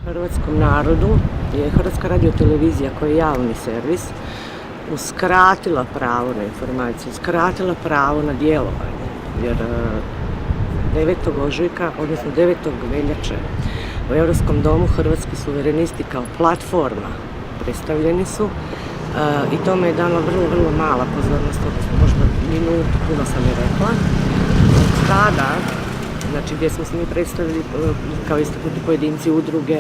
Hrvatskom narodu je Hrvatska radiotelevizija koja je javni servis uskratila pravo na informaciju, uskratila pravo na djelovanje, jer 9. ožujka, odnosno 9. veljače u Europskom domu Hrvatski suverenisti kao platforma predstavljeni su i tome je dano vrlo mala pozornost, odnosno možda minutu, puno sam je rekla. Od tada, znači gdje smo se mi predstavili kao istaknuti pojedinci, udruge,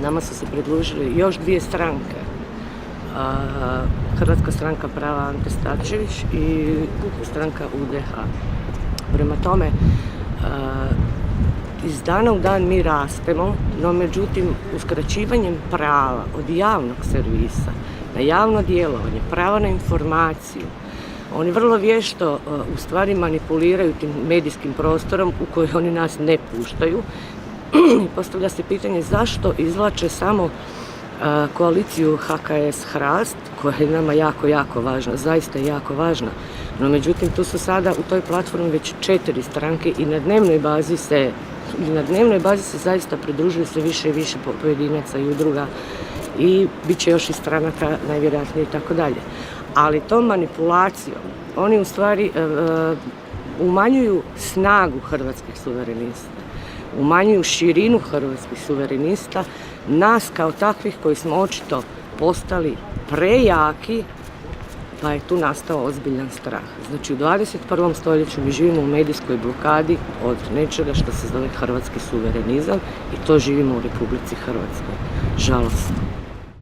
nama su se pridružili još dvije stranke, Hrvatska stranka prava Ante Starčević i stranka UDH. Prema tome, iz dana u dan mi rastemo, no međutim uskraćivanjem prava od javnog servisa na javno djelovanje, prava na informaciju, oni vrlo vješto u stvari manipuliraju tim medijskim prostorom u koji oni nas ne puštaju. I postavlja se pitanje zašto izvlače samo koaliciju HKS-HRAST, koja je nama jako važna, zaista jako važna. No međutim, tu su sada u toj platformi već 4 stranke i na dnevnoj bazi se zaista pridružuju sve više i više pojedinaca i udruga i bit će još i stranaka najvjerojatnije i tako dalje. Ali tom manipulacijom oni u stvari umanjuju snagu hrvatskih suverenista, umanjuju širinu hrvatskih suverenista, nas kao takvih koji smo očito postali prejaki, pa je tu nastao ozbiljan strah. Znači u 21. stoljeću mi živimo u medijskoj blokadi od nečega što se zove hrvatski suverenizam i to živimo u Republici Hrvatskoj. Žalosno.